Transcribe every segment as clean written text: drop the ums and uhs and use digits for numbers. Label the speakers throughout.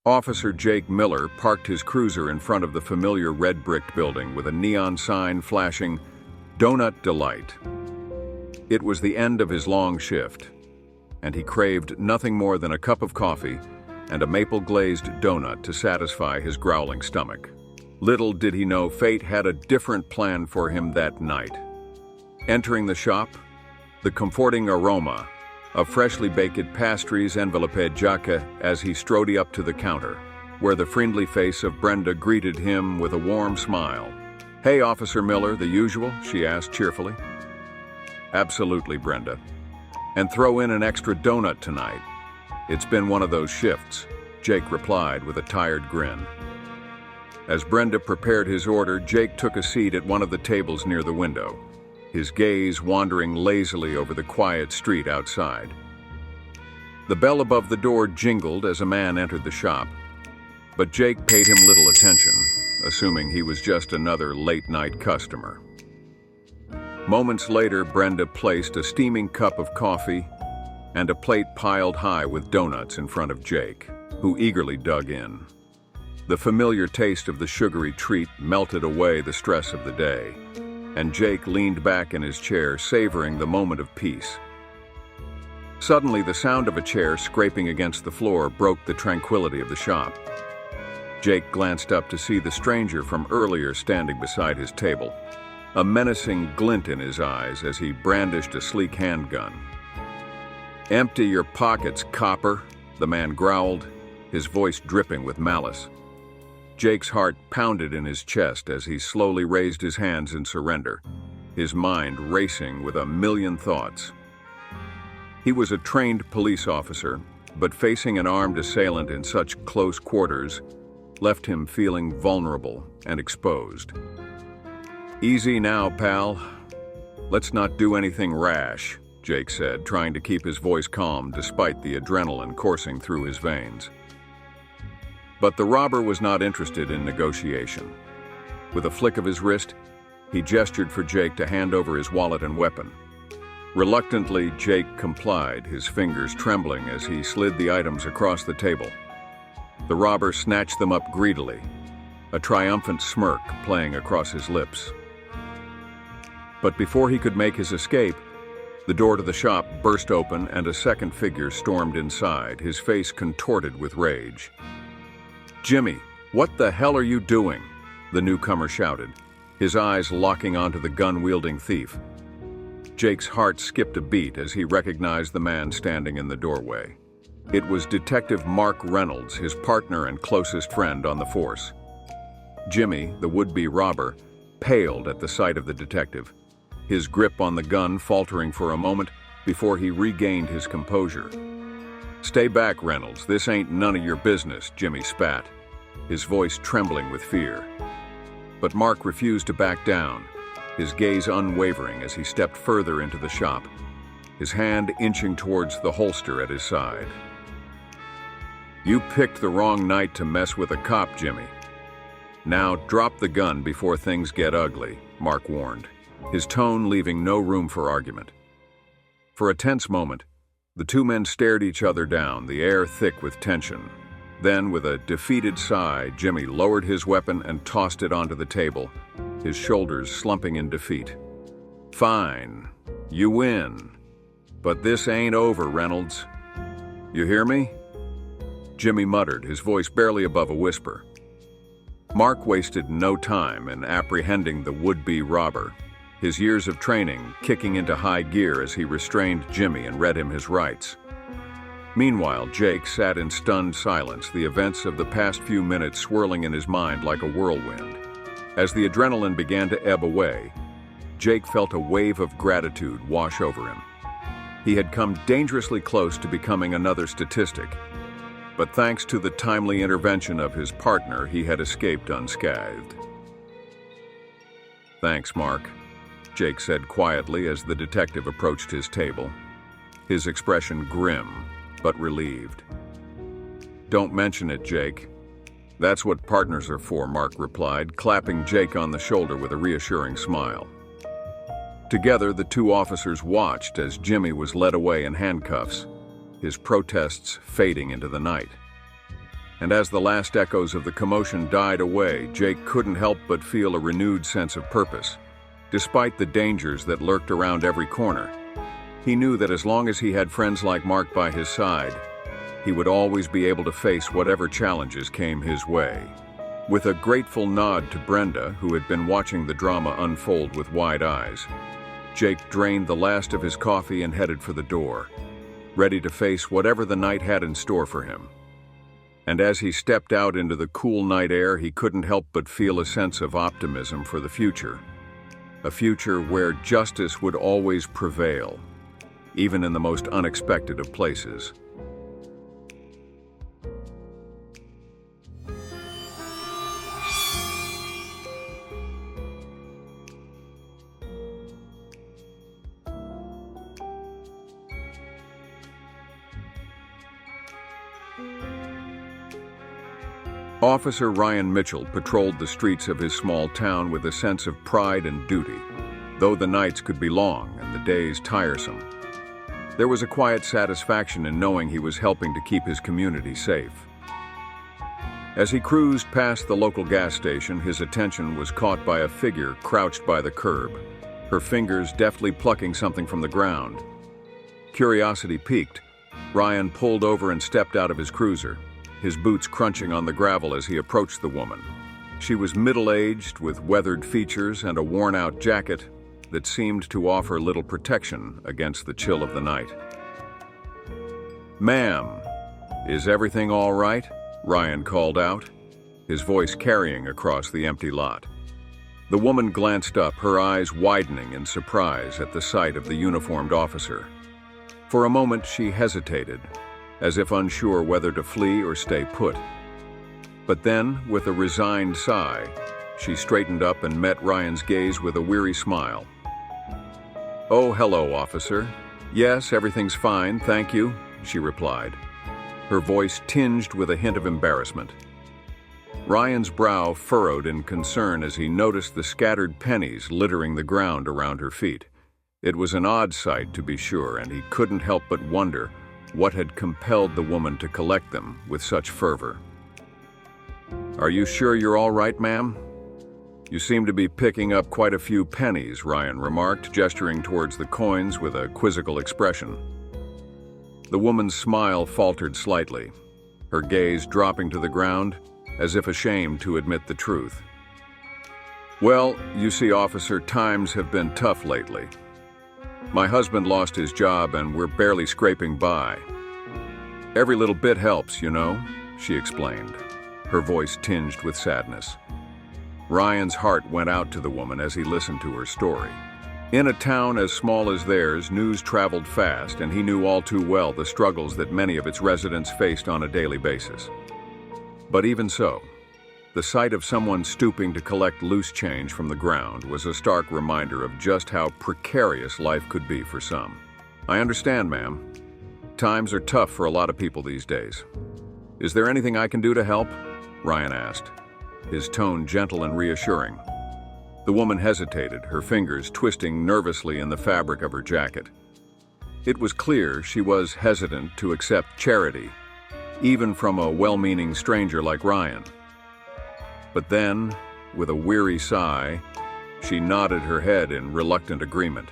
Speaker 1: Officer Jake Miller parked his cruiser in front of the familiar red-bricked building with a neon sign flashing, "Donut Delight." It was the end of his long shift, and he craved nothing more than a cup of coffee and a maple-glazed donut to satisfy his growling stomach. Little did he know fate had a different plan for him that night. Entering the shop, the comforting aroma of freshly baked pastries enveloped Jacques as he strode up to the counter, where the friendly face of Brenda greeted him with a warm smile. "Hey, Officer Miller, the usual?" she asked cheerfully. "Absolutely, Brenda. And throw in an extra donut tonight. It's been one of those shifts," Jake replied with a tired grin. As Brenda prepared his order, Jake took a seat at one of the tables near the window, his gaze wandering lazily over the quiet street outside. The bell above the door jingled as a man entered the shop, but Jake paid him little attention, assuming he was just another late-night customer. Moments later, Brenda placed a steaming cup of coffee and a plate piled high with donuts in front of Jake, who eagerly dug in. The familiar taste of the sugary treat melted away the stress of the day, and Jake leaned back in his chair, savoring the moment of peace. Suddenly, the sound of a chair scraping against the floor broke the tranquility of the shop. Jake glanced up to see the stranger from earlier standing beside his table, a menacing glint in his eyes as he brandished a sleek handgun. "Empty your pockets, copper," the man growled, his voice dripping with malice. Jake's heart pounded in his chest as he slowly raised his hands in surrender, his mind racing with a million thoughts. He was a trained police officer, but facing an armed assailant in such close quarters left him feeling vulnerable and exposed. "Easy now, pal. Let's not do anything rash," Jake said, trying to keep his voice calm despite the adrenaline coursing through his veins. But the robber was not interested in negotiation. With a flick of his wrist, he gestured for Jake to hand over his wallet and weapon. Reluctantly, Jake complied, his fingers trembling as he slid the items across the table. The robber snatched them up greedily, a triumphant smirk playing across his lips. But before he could make his escape, the door to the shop burst open and a second figure stormed inside, his face contorted with rage. "Jimmy, what the hell are you doing?" the newcomer shouted, his eyes locking onto the gun-wielding thief. Jake's heart skipped a beat as he recognized the man standing in the doorway. It was Detective Mark Reynolds, his partner and closest friend on the force. Jimmy, the would-be robber, paled at the sight of the detective, his grip on the gun faltering for a moment before he regained his composure. "Stay back, Reynolds. This ain't none of your business," Jimmy spat, his voice trembling with fear. But Mark refused to back down, his gaze unwavering as he stepped further into the shop, his hand inching towards the holster at his side. "You picked the wrong night to mess with a cop, Jimmy. Now drop the gun before things get ugly," Mark warned, his tone leaving no room for argument. For a tense moment, the two men stared each other down, the air thick with tension. Then, with a defeated sigh, Jimmy lowered his weapon and tossed it onto the table, his shoulders slumping in defeat. "Fine, you win. But this ain't over, Reynolds. You hear me?" Jimmy muttered, his voice barely above a whisper. Mark wasted no time in apprehending the would-be robber, his years of training kicking into high gear as he restrained Jimmy and read him his rights. Meanwhile, Jake sat in stunned silence, the events of the past few minutes swirling in his mind like a whirlwind. As the adrenaline began to ebb away, Jake felt a wave of gratitude wash over him. He had come dangerously close to becoming another statistic, but thanks to the timely intervention of his partner, he had escaped unscathed. "Thanks, Mark," Jake said quietly as the detective approached his table, his expression grim but relieved. "Don't mention it, Jake. That's what partners are for," Mark replied, clapping Jake on the shoulder with a reassuring smile. Together, the two officers watched as Jimmy was led away in handcuffs, his protests fading into the night. And as the last echoes of the commotion died away, Jake couldn't help but feel a renewed sense of purpose. Despite the dangers that lurked around every corner, he knew that as long as he had friends like Mark by his side, he would always be able to face whatever challenges came his way. With a grateful nod to Brenda, who had been watching the drama unfold with wide eyes, Jake drained the last of his coffee and headed for the door, ready to face whatever the night had in store for him. And as he stepped out into the cool night air, he couldn't help but feel a sense of optimism for the future. A future where justice would always prevail, even in the most unexpected of places. Officer Ryan Mitchell patrolled the streets of his small town with a sense of pride and duty. Though the nights could be long and the days tiresome, there was a quiet satisfaction in knowing he was helping to keep his community safe. As he cruised past the local gas station, his attention was caught by a figure crouched by the curb, her fingers deftly plucking something from the ground. Curiosity piqued, Ryan pulled over and stepped out of his cruiser, his boots crunching on the gravel as he approached the woman. She was middle-aged, with weathered features and a worn-out jacket that seemed to offer little protection against the chill of the night. "Ma'am, is everything all right?" Ryan called out, his voice carrying across the empty lot. The woman glanced up, her eyes widening in surprise at the sight of the uniformed officer. For a moment she hesitated, as if unsure whether to flee or stay put. But then, with a resigned sigh, she straightened up and met Ryan's gaze with a weary smile. "Oh, hello, officer. Yes, everything's fine, thank you," she replied, her voice tinged with a hint of embarrassment. Ryan's brow furrowed in concern as he noticed the scattered pennies littering the ground around her feet. It was an odd sight, to be sure, and he couldn't help but wonder what had compelled the woman to collect them with such fervor. "Are you sure you're all right, ma'am? You seem to be picking up quite a few pennies," Ryan remarked, gesturing towards the coins with a quizzical expression. The woman's smile faltered slightly, her gaze dropping to the ground, as if ashamed to admit the truth. "Well, you see, officer, times have been tough lately. My husband lost his job and we're barely scraping by. Every little bit helps, you know," she explained, her voice tinged with sadness. Ryan's heart went out to the woman as he listened to her story. In a town as small as theirs, news traveled fast, and he knew all too well the struggles that many of its residents faced on a daily basis. But even so, the sight of someone stooping to collect loose change from the ground was a stark reminder of just how precarious life could be for some. "I understand, ma'am. Times are tough for a lot of people these days. Is there anything I can do to help?" Ryan asked, his tone gentle and reassuring. The woman hesitated, her fingers twisting nervously in the fabric of her jacket. It was clear she was hesitant to accept charity, even from a well-meaning stranger like Ryan. But then, with a weary sigh, she nodded her head in reluctant agreement.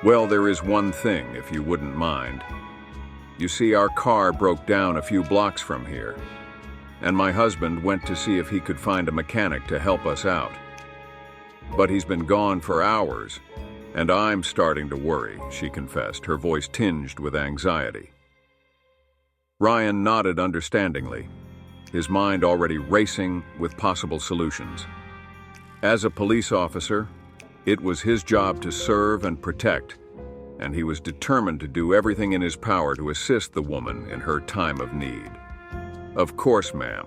Speaker 1: "Well, there is one thing, if you wouldn't mind. You see, our car broke down a few blocks from here, and my husband went to see if he could find a mechanic to help us out. But he's been gone for hours, and I'm starting to worry," she confessed, her voice tinged with anxiety. Ryan nodded understandingly, his mind already racing with possible solutions. As a police officer, it was his job to serve and protect, and he was determined to do everything in his power to assist the woman in her time of need. "Of course, ma'am.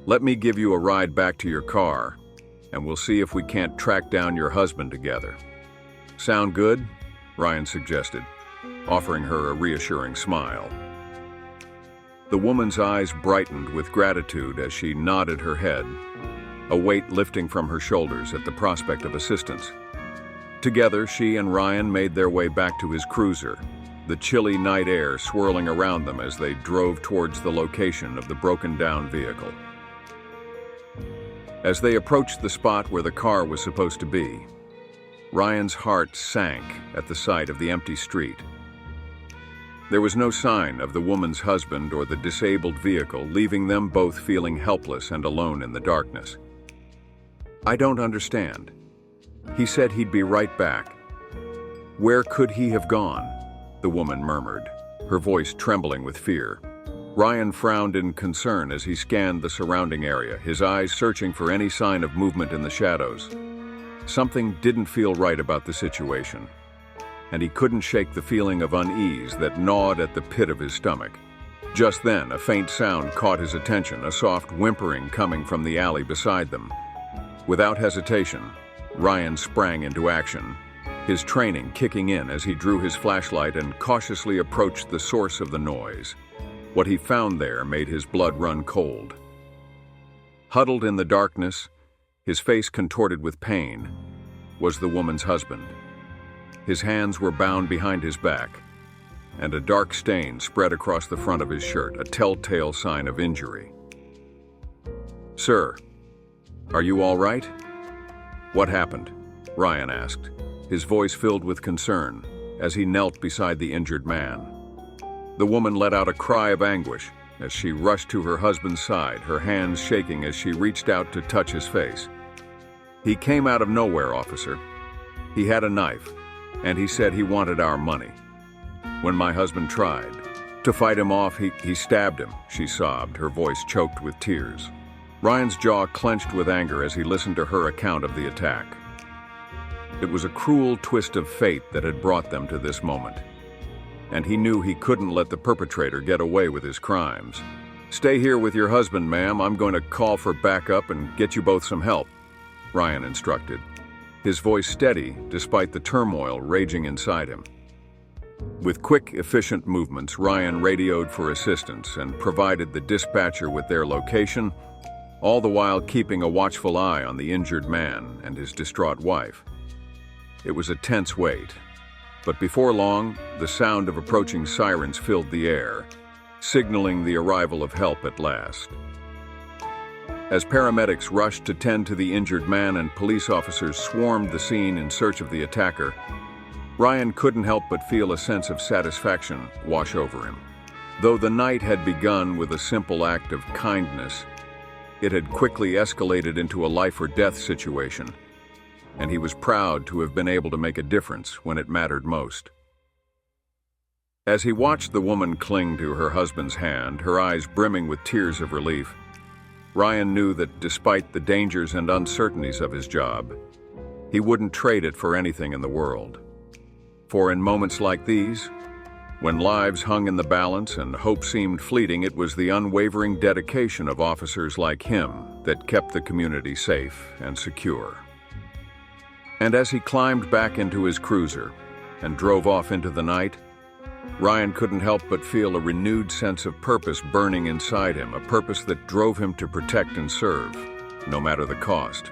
Speaker 1: Let me give you a ride back to your car, and we'll see if we can't track down your husband together." "Sound good?" Ryan suggested, offering her a reassuring smile. The woman's eyes brightened with gratitude as she nodded her head, a weight lifting from her shoulders at the prospect of assistance. Together, she and Ryan made their way back to his cruiser, the chilly night air swirling around them as they drove towards the location of the broken-down vehicle. As they approached the spot where the car was supposed to be, Ryan's heart sank at the sight of the empty street. There was no sign of the woman's husband or the disabled vehicle, leaving them both feeling helpless and alone in the darkness. "I don't understand. He said he'd be right back. Where could he have gone?" the woman murmured, her voice trembling with fear. Ryan frowned in concern as he scanned the surrounding area, his eyes searching for any sign of movement in the shadows. Something didn't feel right about the situation, and he couldn't shake the feeling of unease that gnawed at the pit of his stomach. Just then, a faint sound caught his attention, a soft whimpering coming from the alley beside them. Without hesitation, Ryan sprang into action, his training kicking in as he drew his flashlight and cautiously approached the source of the noise. What he found there made his blood run cold. Huddled in the darkness, his face contorted with pain, was the woman's husband. His hands were bound behind his back, and a dark stain spread across the front of his shirt, a telltale sign of injury. "Sir, are you all right?" "What happened?" Ryan asked, his voice filled with concern as he knelt beside the injured man. The woman let out a cry of anguish as she rushed to her husband's side, her hands shaking as she reached out to touch his face. "He came out of nowhere, officer. He had a knife, and he said he wanted our money. When my husband tried to fight him off, he stabbed him," she sobbed, her voice choked with tears. Ryan's jaw clenched with anger as he listened to her account of the attack. It was a cruel twist of fate that had brought them to this moment, and he knew he couldn't let the perpetrator get away with his crimes. "Stay here with your husband, ma'am. I'm going to call for backup and get you both some help," Ryan instructed, his voice steady despite the turmoil raging inside him. With quick, efficient movements, Ryan radioed for assistance and provided the dispatcher with their location, all the while keeping a watchful eye on the injured man and his distraught wife. It was a tense wait, but before long, the sound of approaching sirens filled the air, signaling the arrival of help at last. As paramedics rushed to tend to the injured man and police officers swarmed the scene in search of the attacker, Ryan couldn't help but feel a sense of satisfaction wash over him. Though the night had begun with a simple act of kindness, it had quickly escalated into a life-or-death situation, and he was proud to have been able to make a difference when it mattered most. As he watched the woman cling to her husband's hand, her eyes brimming with tears of relief, Ryan knew that despite the dangers and uncertainties of his job, he wouldn't trade it for anything in the world. For in moments like these, when lives hung in the balance and hope seemed fleeting, it was the unwavering dedication of officers like him that kept the community safe and secure. And as he climbed back into his cruiser and drove off into the night, Ryan couldn't help but feel a renewed sense of purpose burning inside him, a purpose that drove him to protect and serve, no matter the cost.